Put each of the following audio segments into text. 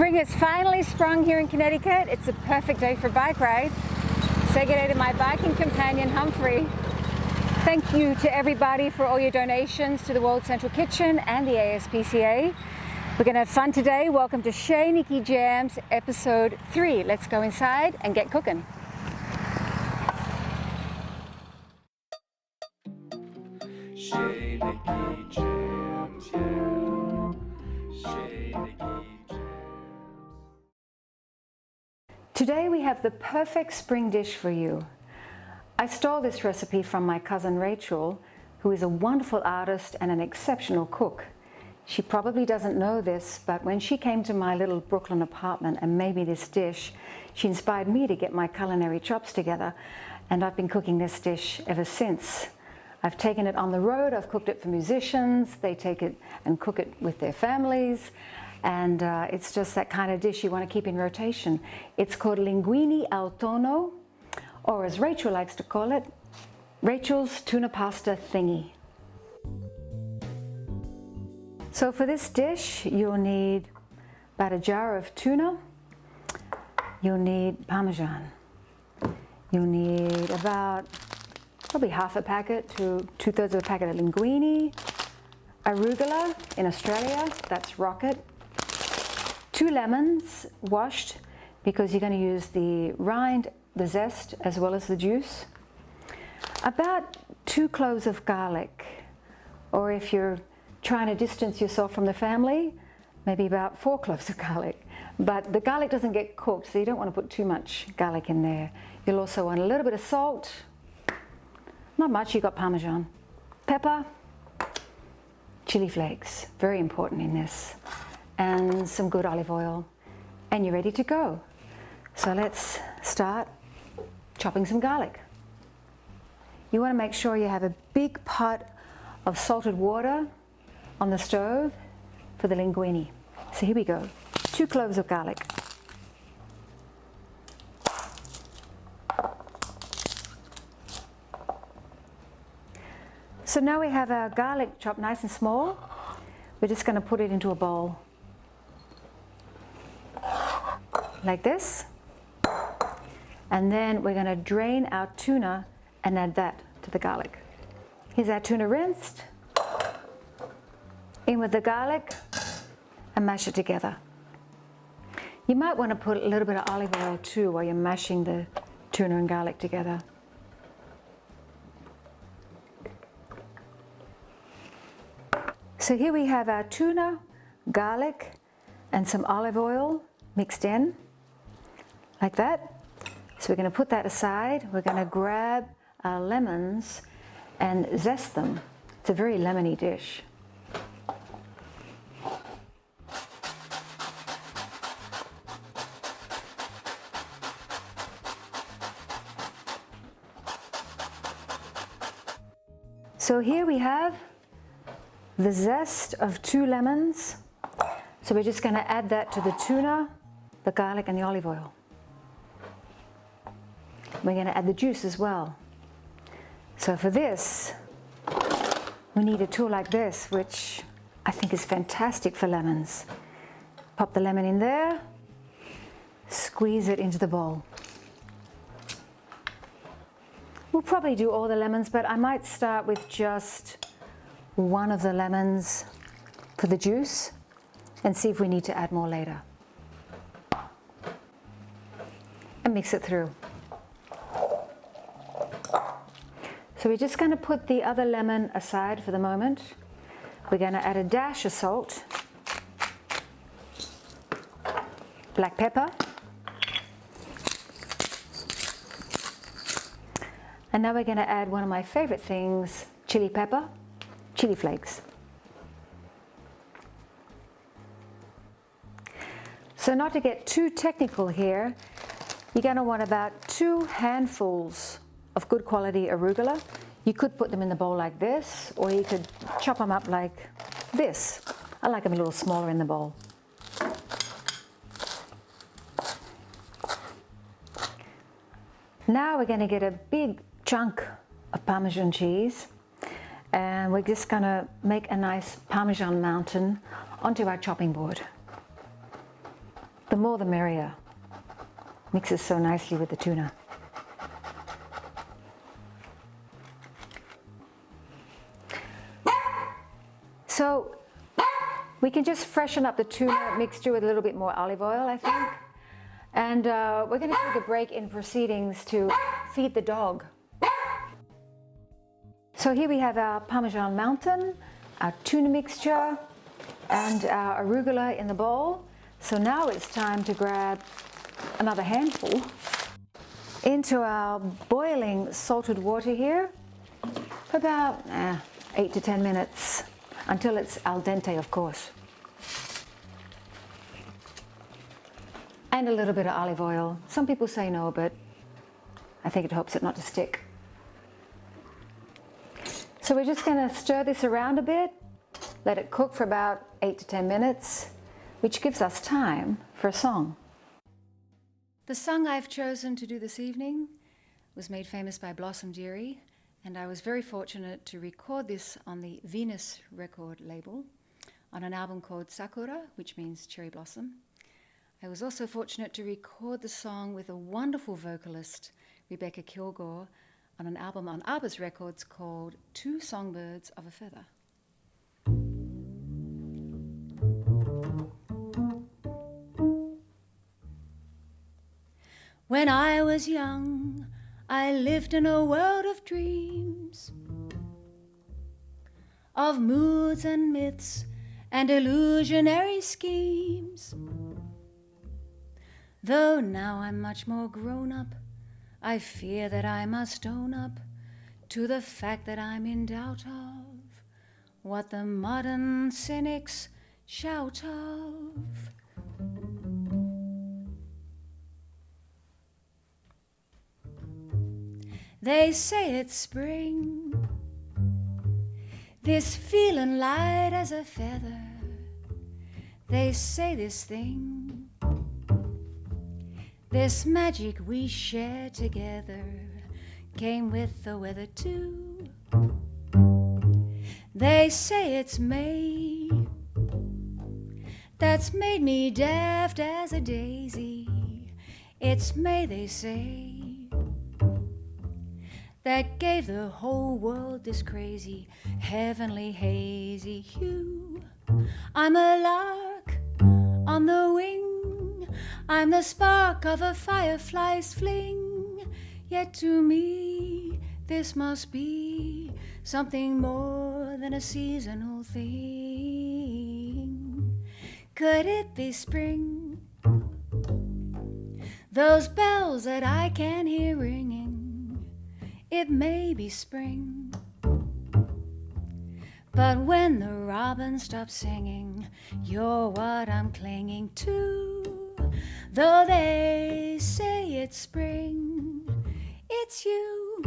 Spring has finally sprung here in Connecticut. It's a perfect day for a bike ride. Say good day to my biking companion, Humphrey. Thank you to everybody for all your donations to the World Central Kitchen and the ASPCA. We're going to have fun today. Welcome to Chez Nicki Jams, episode 3. Let's go inside and get cooking. Chez Nicki Jams, yeah. Chez Nicki Jams. Today we have the perfect spring dish for you. I stole this recipe from my cousin Rachel, who is a wonderful artist and an exceptional cook. She probably doesn't know this, but when she came to my little Brooklyn apartment and made me this dish, she inspired me to get my culinary chops together, and I've been cooking this dish ever since. I've taken it on the road, I've cooked it for musicians, they take it and cook it with their families, and it's just that kind of dish you want to keep in rotation. It's called linguine al tonno, or as Rachel likes to call it, Rachel's Tuna Pasta Thingy. So for this dish, you'll need about a jar of tuna, you'll need Parmesan, you'll need about probably half a packet to 2/3 of a packet of linguine, arugula in Australia, that's rocket, 2 lemons washed because you're going to use the rind, the zest, as well as the juice, about 2 cloves of garlic, or if you're trying to distance yourself from the family, maybe about 4 cloves of garlic. But the garlic doesn't get cooked, so you don't want to put too much garlic in there. You'll also want a little bit of salt, not much, you got Parmesan, pepper, chili flakes, very important in this, and some good olive oil, and you're ready to go. So let's start chopping some garlic. You want to make sure you have a big pot of salted water on the stove for the linguine. So here we go, 2 cloves of garlic. So now we have our garlic chopped nice and small. We're just going to put it into a bowl like this, and then we're going to drain our tuna and add that to the garlic. Here's our tuna rinsed, in with the garlic, and mash it together. You might want to put a little bit of olive oil too while you're mashing the tuna and garlic together. So here we have our tuna, garlic, and some olive oil mixed in, like that. So we're going to put that aside. We're going to grab our lemons and zest them. It's a very lemony dish. So here we have the zest of 2 lemons. So we're just going to add that to the tuna, the garlic, and the olive oil. We're going to add the juice as well. So for this, we need a tool like this, which I think is fantastic for lemons. Pop the lemon in there, squeeze it into the bowl. We'll probably do all the lemons, but I might start with just 1 of the lemons for the juice and see if we need to add more later. And mix it through. So we're just going to put the other lemon aside for the moment. We're going to add a dash of salt, black pepper, and now we're going to add one of my favorite things, chili pepper, chili flakes. So not to get too technical here, you're going to want about 2 handfuls of good quality arugula. You could put them in the bowl like this, or you could chop them up like this. I like them a little smaller in the bowl. Now we're going to get a big chunk of Parmesan cheese, and we're just going to make a nice Parmesan mountain onto our chopping board. The more the merrier. Mixes so nicely with the tuna. So we can just freshen up the tuna mixture with a little bit more olive oil, I think. And we're going to take a break in proceedings to feed the dog. So here we have our Parmesan Mountain, our tuna mixture, and our arugula in the bowl. So now it's time to grab another handful into our boiling salted water here for about 8 to 10 minutes, until it's al dente, of course. And a little bit of olive oil. Some people say no, but I think it helps it not to stick. So we're just going to stir this around a bit, let it cook for about 8 to 10 minutes, which gives us time for a song. The song I've chosen to do this evening was made famous by Blossom Dearie, and I was very fortunate to record this on the Venus record label on an album called Sakura, which means cherry blossom. I was also fortunate to record the song with a wonderful vocalist, Rebecca Kilgore, on an album on ABBA's records called Two Songbirds of a Feather. When I was young, I lived in a world of dreams, of moods and myths and illusionary schemes. Though now I'm much more grown up, I fear that I must own up to the fact that I'm in doubt of what the modern cynics shout of. They say it's spring, this feeling light as a feather. They say this thing, this magic we share together, came with the weather too. They say it's May, that's made me daft as a daisy. It's May, they say, that gave the whole world this crazy, heavenly, hazy hue. I'm a lark on the wing, I'm the spark of a firefly's fling. Yet to me, this must be something more than a seasonal thing. Could it be spring? Those bells that I can hear ringing, it may be spring. But when the robin stops singing, you're what I'm clinging to. Though they say it's spring, it's you.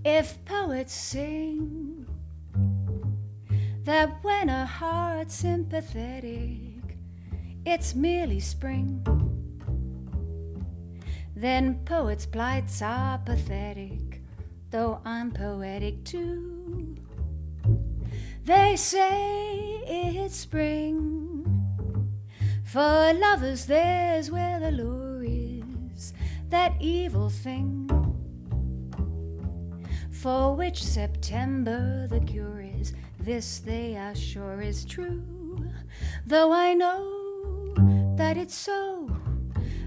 If poets sing that when a heart's sympathetic, it's merely spring, then poets' plights are pathetic, though I'm poetic too. They say it's spring, for lovers there's where the lure is, that evil thing, for which September the cure is. This they are sure is true, though I know that it's so,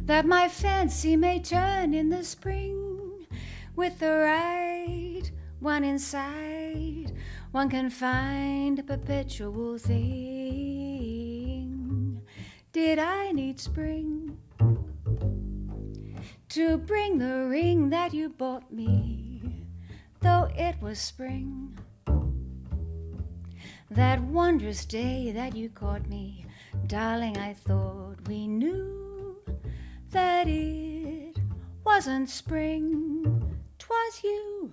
that my fancy may turn in the spring. With the right one inside, one can find a perpetual thing. Did I need spring to bring the ring that you bought me, though it was spring? That wondrous day that you caught me, darling, I thought we knew that it wasn't spring, 'twas you.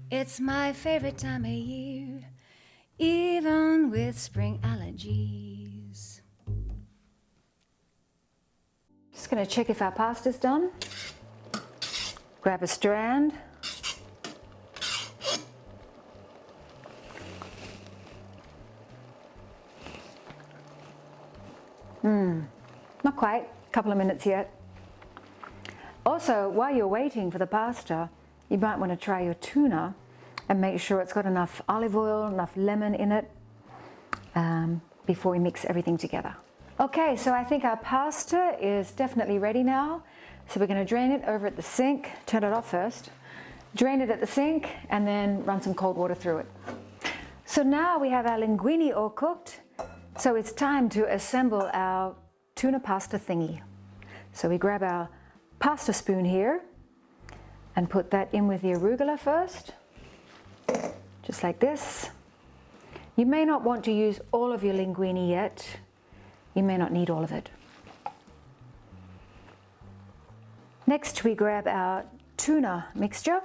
It's my favorite time of year. even with spring allergies. Just going to check if our pasta's done. Grab a strand. Not quite, a couple of minutes yet. Also, while you're waiting for the pasta, you might want to try your tuna and make sure it's got enough olive oil, enough lemon in it before we mix everything together. Okay, so I think our pasta is definitely ready now. So we're going to drain it over at the sink, turn it off first, drain it at the sink, and then run some cold water through it. So now we have our linguine all cooked, so it's time to assemble our tuna pasta thingy. So we grab our pasta spoon here and put that in with the arugula first, just like this. You may not want to use all of your linguine yet. You may not need all of it. Next, we grab our tuna mixture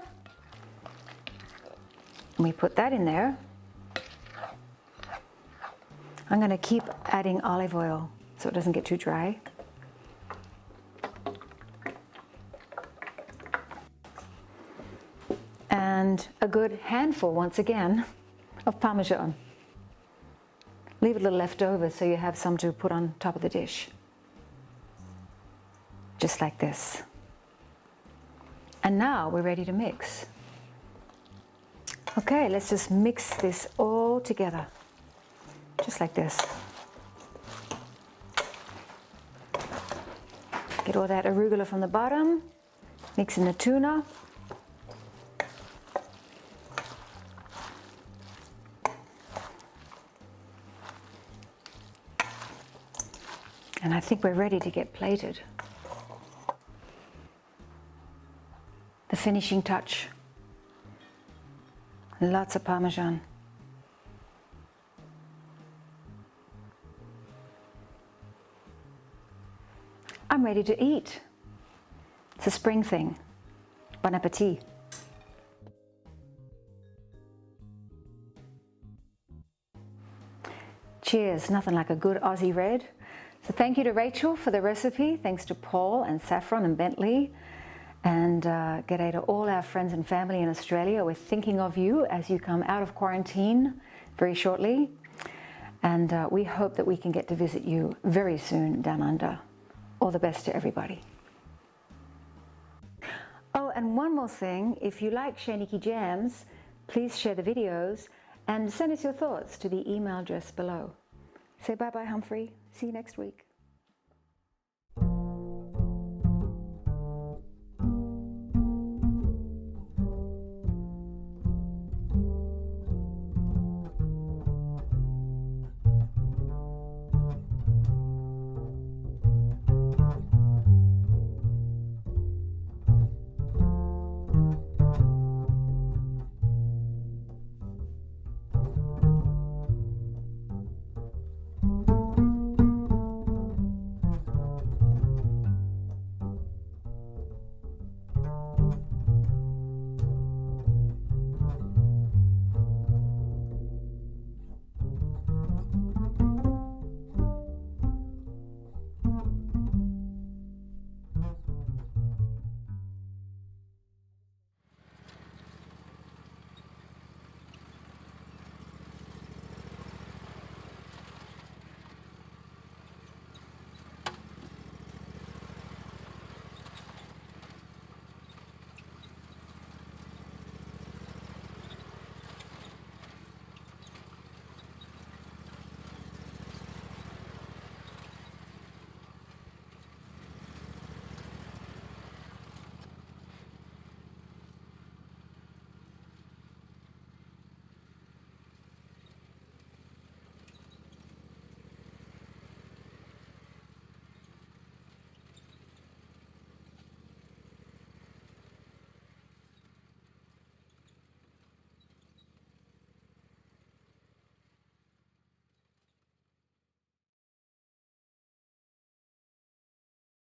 and we put that in there. I'm going to keep adding olive oil so it doesn't get too dry. And a good handful, once again, of Parmesan. Leave a little left over so you have some to put on top of the dish. Just like this. And now we're ready to mix. Okay, let's just mix this all together. Just like this. Get all that arugula from the bottom, mix in the tuna. And I think we're ready to get plated. The finishing touch. Lots of Parmesan. I'm ready to eat. It's a spring thing. Bon appetit. Cheers, nothing like a good Aussie red. So thank you to Rachel for the recipe. Thanks to Paul and Saffron and Bentley. And g'day to all our friends and family in Australia. We're thinking of you as you come out of quarantine very shortly. And we hope that we can get to visit you very soon down under. All the best to everybody. Oh, and one more thing. If you like Chez Nicki Jams, please share the videos and send us your thoughts to the email address below. Say bye-bye, Humphrey. See you next week.